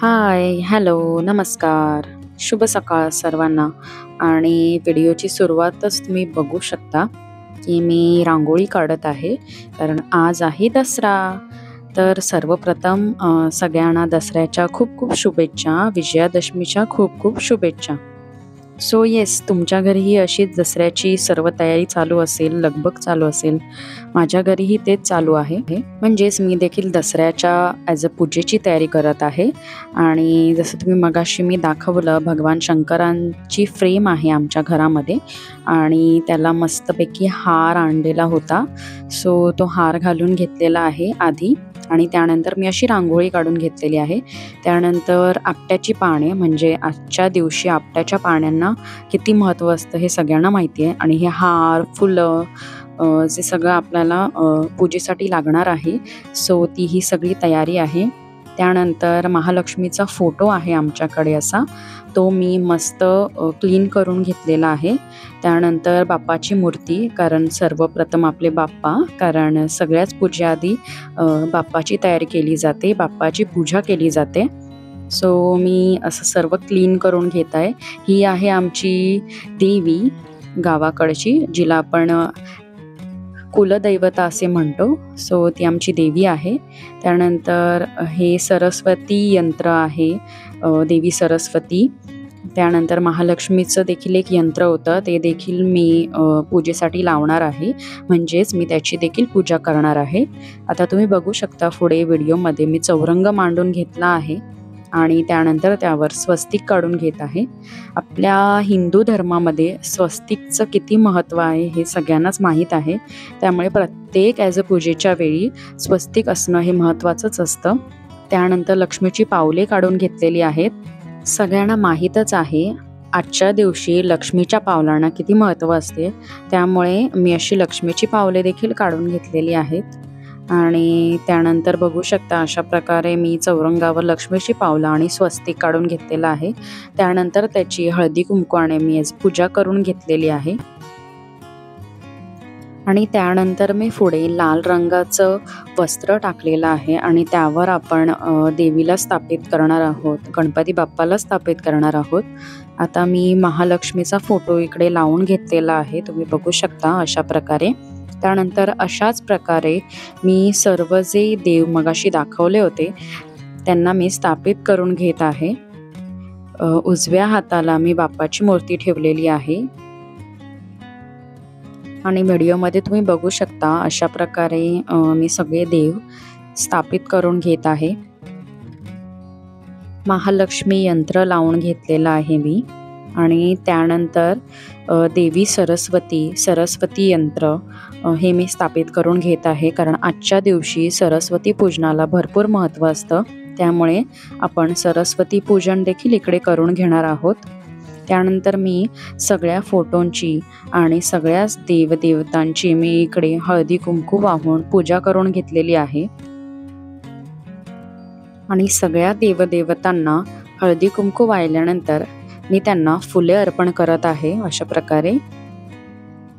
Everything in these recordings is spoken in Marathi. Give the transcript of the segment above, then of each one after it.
हाय, हॅलो, नमस्कार. शुभ सकाळ सर्वांना. आणि व्हिडिओची सुरुवातच तुम्ही बघू शकता, की मी रांगोळी काढत आहे. कारण आज आहे दसरा. तर सर्वप्रथम सगळ्यांना दसऱ्याच्या खूप खूप शुभेच्छा. विजयादशमीच्या खूप खूप शुभेच्छा. सो येस, तुमच्या घरीही अशीच दसऱ्याची सर्व तयारी चालू असेल, लगबग चालू असेल. माझ्या घरीही तेच चालू आहे. म्हणजेच मी देखील दसऱ्याच्या ॲज अ पूजेची तयारी करत आहे. आणि जसं तुम्ही मगाशी मी दाखवलं, भगवान शंकरांची फ्रेम आहे आमच्या घरामध्ये आणि त्याला मस्तपैकी हार आणलेला होता. सो तो हार घालून घेतलेला आहे आधी आणि त्यानंतर मी अशी रांगोळी काढून घेतलेली आहे. त्यानंतर आपट्याची पाने, म्हणजे आजच्या दिवशी आपट्याच्या पाण्यांना किती महत्त्व असतं हे सगळ्यांना माहिती आहे. आणि हे हार, फुलं जे सगळं आपल्याला पूजेसाठी लागणार आहे. सो ती ही सगळी तयारी आहे. त्यानंतर महालक्ष्मीचा फोटो आहे आमच्याकडे असा, तो मी मस्त क्लीन करून घेतलेला आहे. त्यानंतर बाप्पाची मूर्ती, कारण सर्वप्रथम आपले बाप्पा, कारण सगळ्याच पूजेआधी बाप्पाची तयारी केली जाते, बाप्पाची पूजा केली जाते. सो मी असं सर्व क्लीन करून घेत आहे. ही आहे आमची देवी गावाकडची, जिला आपण कुलदैवता असे म्हणतो. सो ती आमची देवी आहे. त्यानंतर हे सरस्वती यंत्र आहे, देवी सरस्वती. त्यानंतर महालक्ष्मीचं देखील एक यंत्र होतं, ते देखील मी पूजेसाठी लावणार आहे. म्हणजेच मी त्याची देखील पूजा करणार आहे. आता तुम्ही बघू शकता पुढे व्हिडिओमध्ये मी चौरंग मांडून घेतला आहे आणि त्यानंतर त्यावर स्वस्तिक काढून घेत आहे. आपल्या हिंदू धर्मामध्ये स्वस्तिकचं किती महत्त्व आहे हे सगळ्यांनाच माहीत आहे. त्यामुळे प्रत्येक ॲज अ पूजेच्या वेळी स्वस्तिक असणं हे महत्त्वाचंच असतं. त्यानंतर लक्ष्मीची पावले काढून घेतलेली आहेत. सगळ्यांना माहीतच आहे आजच्या दिवशी लक्ष्मीच्या पावलांना किती महत्त्व असते. त्यामुळे मी अशी लक्ष्मीची पावले देखील काढून घेतलेली आहेत. आणि त्यानंतर बघू शकता अशा प्रकारे मी चौरंगावर लक्ष्मीची पावलं आणि स्वस्तिक काढून घेतलेलं आहे. त्यानंतर त्याची हळदी कुंकवाने मी पूजा करून घेतलेली आहे. आणि त्यानंतर मी पुढे लाल रंगाचं वस्त्र टाकलेलं आहे आणि त्यावर आपण देवीला स्थापित करणार आहोत, गणपती बाप्पाला स्थापित करणार आहोत. आता मी महालक्ष्मीचा फोटो इकडे लावून घेतलेला आहे, तुम्ही बघू शकता अशा प्रकारे. त्यानंतर अशाच प्रकारे मी सर्व जे देव मगाशी दाखवले होते त्यांना मी स्थापित करून घेत आहे. उजव्या हाताला मी बाप्पाची मूर्ती ठेवलेली आहे आणि व्हिडिओमध्ये तुम्ही बघू शकता अशा प्रकारे मी सगळे देव स्थापित करून घेत आहे. महालक्ष्मी यंत्र लावून घेतलेलं आहे मी. आणि त्यानंतर देवी सरस्वती यंत्र हे मी स्थापित करून घेत आहे. कारण आजच्या दिवशी सरस्वती पूजनाला भरपूर महत्त्व असतं, त्यामुळे आपण सरस्वती पूजन देखील इकडे करून घेणार आहोत. त्यानंतर मी सगळ्या फोटोंची आणि सगळ्याच देवदेवतांची मी इकडे हळदी कुंकू वाहून पूजा करून घेतलेली आहे. आणि सगळ्या देवदेवतांना हळदी कुंकू वाहिल्यानंतर मी त्यांना फुले अर्पण करत आहे अशा प्रकारे,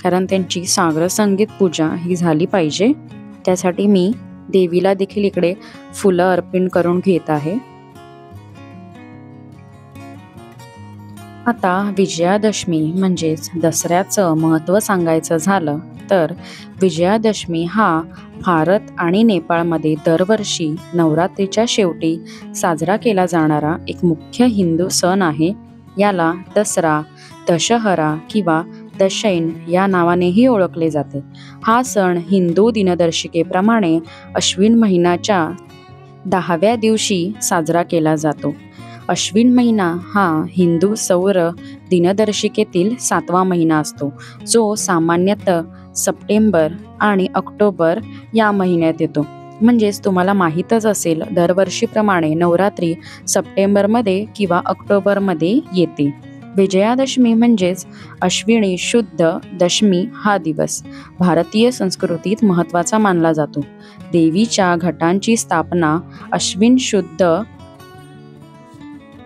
कारण त्यांची सागर संगीत पूजा ही झाली पाहिजे. त्यासाठी मी देवीला देखील इकडे फुलं अर्पण करून घेत आहे. आता विजयादशमी म्हणजेच दसऱ्याचं महत्त्व सांगायचं झालं तर विजयादशमी हा भारत आणि नेपाळमध्ये दरवर्षी नवरात्रीच्या शेवटी साजरा केला जाणारा एक मुख्य हिंदू सण आहे. याला दसरा, दशहरा किंवा दशैन या नावानेही ओळखले जाते. हा सण हिंदू दिनदर्शिकेप्रमाणे अश्विन महिन्याच्या 10व्या दिवशी साजरा केला जातो. अश्विन महिना हा हिंदू सौर दिनदर्शिकेतील 7वा महिना असतो, जो सामान्यतः सप्टेंबर आणि ऑक्टोबर या महिन्यात येतो. म्हणजेच तुम्हाला माहीतच असेल, दरवर्षीप्रमाणे नवरात्री सप्टेंबरमध्ये किंवा ऑक्टोबरमध्ये येते. विजयादशमी म्हणजेच अश्विनी शुद्ध दशमी हा दिवस भारतीय संस्कृतीत महत्त्वाचा मानला जातो. देवीच्या घटांची स्थापना अश्विन शुद्ध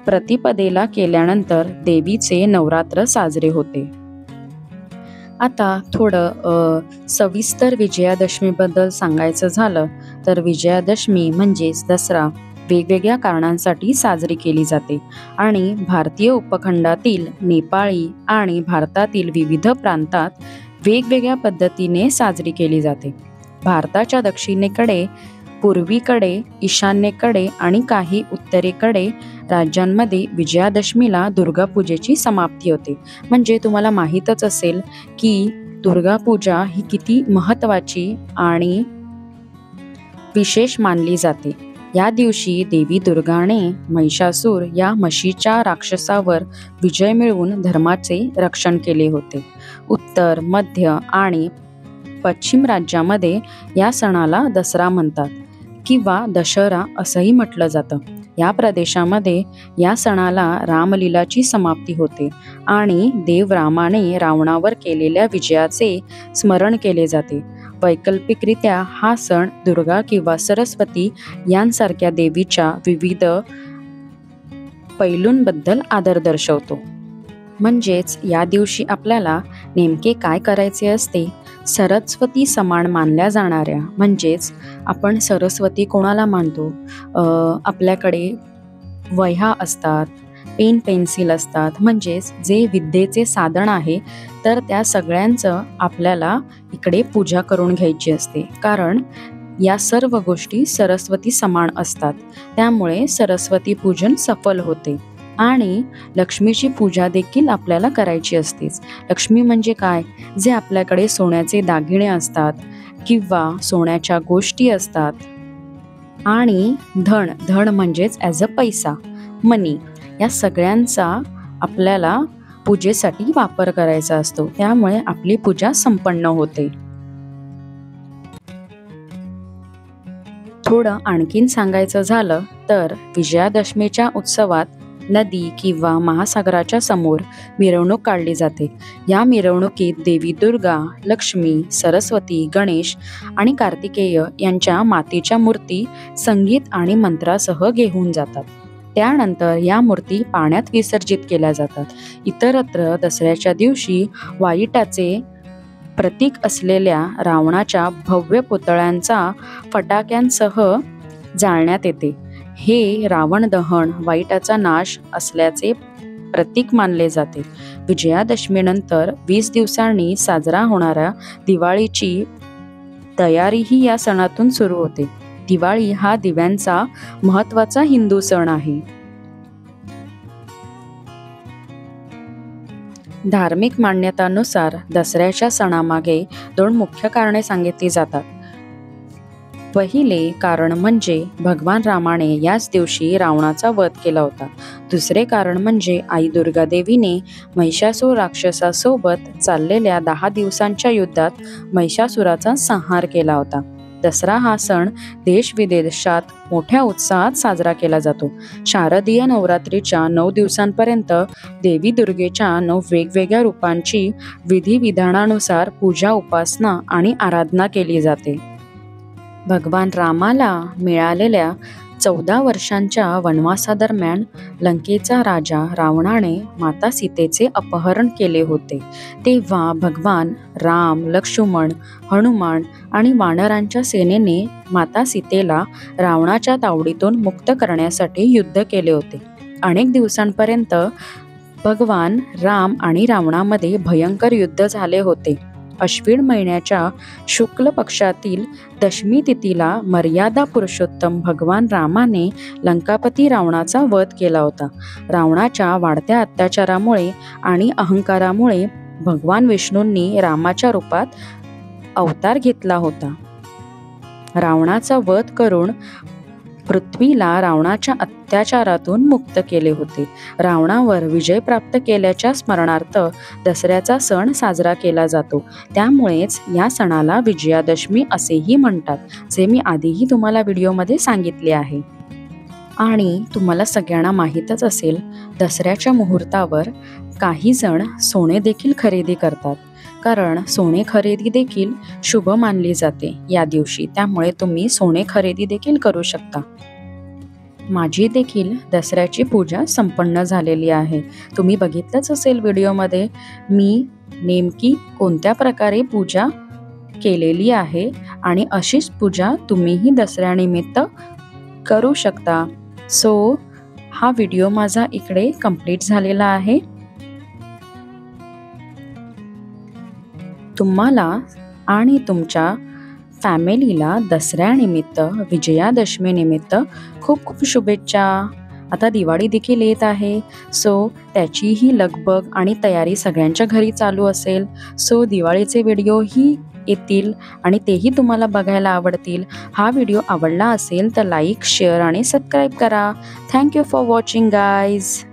प्रतिपदेला केल्यानंतर देवीचे नवरात्र साजरे होते. आता थोडं सविस्तर विजयादशमीबद्दल सांगायचं झालं तर विजयादशमी म्हणजेच दसरा वेगवेगळ्या कारणांसाठी साजरी केली जाते आणि भारतीय उपखंडातील नेपाळी आणि भारतातील विविध प्रांतात वेगवेगळ्या पद्धतीने साजरी केली जाते. भारताच्या दक्षिणेकडे, पूर्वीकडे, ईशान्येकडे आणि काही उत्तरेकडे राज्यांमध्ये विजयादशमीला दुर्गापूजेची समाप्ती होते. म्हणजे तुम्हाला माहीतच असेल की दुर्गापूजा ही किती महत्त्वाची आणि विशेष मानली जाते. या दिवशी देवी दुर्गाने महिषासूर या म्हशीच्या राक्षसावर विजय मिळवून धर्माचे रक्षण केले होते. उत्तर, मध्य आणि पश्चिम राज्यामध्ये या सणाला दसरा म्हणतात किंवा दशहरा असंही म्हटलं जातं. या प्रदेशामध्ये या सणाला रामलीलाची समाप्ती होते आणि देव रामाने रावणावर केलेल्या विजयाचे स्मरण केले जाते. वैकल्पिकरित्या हा सण दुर्गा किंवा सरस्वती यांसारख्या देवीच्या विविध पैलूंबद्दल आदर दर्शवतो. म्हणजेच या दिवशी आपल्याला नेमके काय करायचे असते? सरस्वती समान मानल्या जाणाऱ्या, म्हणजेच आपण सरस्वती कोणाला मानतो? आपल्याकडे वह्या असतात, पेन पेन्सिल असतात, म्हणजेच जे विद्येचे साधन आहे, तर त्या सगळ्यांचं आपल्याला इकडे पूजा करून घ्यायची असते. कारण या सर्व गोष्टी सरस्वती समान असतात. त्यामुळे सरस्वती पूजन सफल होते. आणि लक्ष्मीची पूजा देखील आपल्याला करायची असतेच. लक्ष्मी म्हणजे काय? जे आपल्याकडे सोन्याचे दागिने असतात किंवा सोन्याच्या गोष्टी असतात. आणि धन म्हणजेच ॲज अ पैसा, मनी, या सगळ्यांचा आपल्याला पूजेसाठी वापर करायचा असतो. त्यामुळे आपली पूजा संपन्न होते. थोडं आणखीन सांगायचं झालं तर विजयादशमीच्या उत्सवात नदी किंवा महासागराच्या समोर मिरवणूक काढली जाते. या मिरवणुकीत देवी दुर्गा, लक्ष्मी, सरस्वती, गणेश आणि कार्तिकेय यांच्या मातीच्या मूर्ती संगीत आणि मंत्रासह घेऊन जातात. त्यानंतर या मूर्ती पाण्यात विसर्जित केल्या जातात. इतरत्र दसऱ्याच्या दिवशी वाईटाचे प्रतीक असलेल्या रावणाच्या भव्य पुतळ्यांचा फटाक्यांसह जाळण्यात येते. हे रावण दहन वाईटाचा नाश असल्याचे प्रतीक मानले जाते. विजयादशमीनंतर 20 दिवसांनी साजरा होणाऱ्या दिवाळीची तयारीही या सणातून सुरू होते. दिवाळी हा दिव्यांचा महत्त्वाचा हिंदू सण आहे. धार्मिक मान्यतानुसार दसऱ्याच्या सणामागे 2 मुख्य कारणे सांगितली जातात. पहिले कारण म्हणजे भगवान रामाने याच दिवशी रावणाचा वध केला होता. दुसरे कारण म्हणजे आई दुर्गा देवीने महिषासूर राक्षसासोबत चाललेल्या 10 दिवसांच्या युद्धात महिषासुराचा संहार केला होता. दसरा हा सण देश-विदेशात मोठ्या उत्साहात साजरा केला जातो. शारदीय नवरात्रीच्या 9 दिवसांपर्यंत देवी दुर्गेच्या 9 वेगवेगळ्या रूपांची विधिविधानानुसार पूजा, उपासना आणि आराधना केली जाते. भगवान रामाला मिळालेल्या 14 वर्षांच्या वनवासादरम्यान लंकेचा राजा रावणाने माता सीतेचे अपहरण केले होते. तेव्हा भगवान राम, लक्ष्मण, हनुमान आणि वानरांच्या सेनेने माता सीतेला रावणाच्या तावडीतून मुक्त करण्यासाठी युद्ध केले होते. अनेक दिवसांपर्यंत भगवान राम आणि रावणामध्ये भयंकर युद्ध झाले होते. अश्विन महिन्याच्या शुक्ल पक्षातील दशमी तिथीला मर्यादा पुरुषोत्तम भगवान रामाने लंकापती रावणाचा वध केला होता. रावणाच्या वाढत्या अत्याचारामुळे आणि अहंकारामुळे भगवान विष्णूंनी रामाच्या रूपात अवतार घेतला होता. रावणाचा वध करून पृथ्वीला रावणाच्या अत्याचारातून मुक्त केले होते. रावणावर विजय प्राप्त केल्याच्या स्मरणार्थ दसऱ्याचा सण साजरा केला जातो. त्यामुळेच या सणाला विजयादशमी असेही म्हणतात, जे मी आधीही तुम्हाला व्हिडिओमध्ये सांगितले आहे. आणि तुम्हाला सगळ्यांना माहीतच असेल, दसऱ्याच्या मुहूर्तावर काही जण सोने देखील खरेदी करतात. कारण सोने खरेदी देखील शुभ मानली जाते या दिवशी. त्यामुळे तुम्ही सोने खरेदी देखील करू शकता. माझी देखील दसऱ्याची पूजा संपन्न झालेली आहे. तुम्ही बघितलंच असेल व्हिडिओमध्ये मी नेमकी कोणत्या प्रकारे पूजा केलेली आहे. आणि अशीच पूजा तुम्हीही दसऱ्यानिमित्त करू शकता. सो हा व्हिडिओ माझा इकडे कंप्लीट झालेला आहे. तुम्हाला आणि तुमच्या फॅमिलीला दसऱ्यानिमित्त, विजयादशमी निमित्त खूप खूप शुभेच्छा. आता दिवाळी देखील येत आहे, सो त्याचीही लगबग आणि तयारी सगळ्यांच्या घरी चालू असेल. सो दिवाळीचे व्हिडिओही येतील आणि तेही तुम्हाला बघायला आवडतील. हा व्हिडिओ आवडला असेल तर लाईक, शेअर आणि सबस्क्राईब करा. Thank you for watching guys.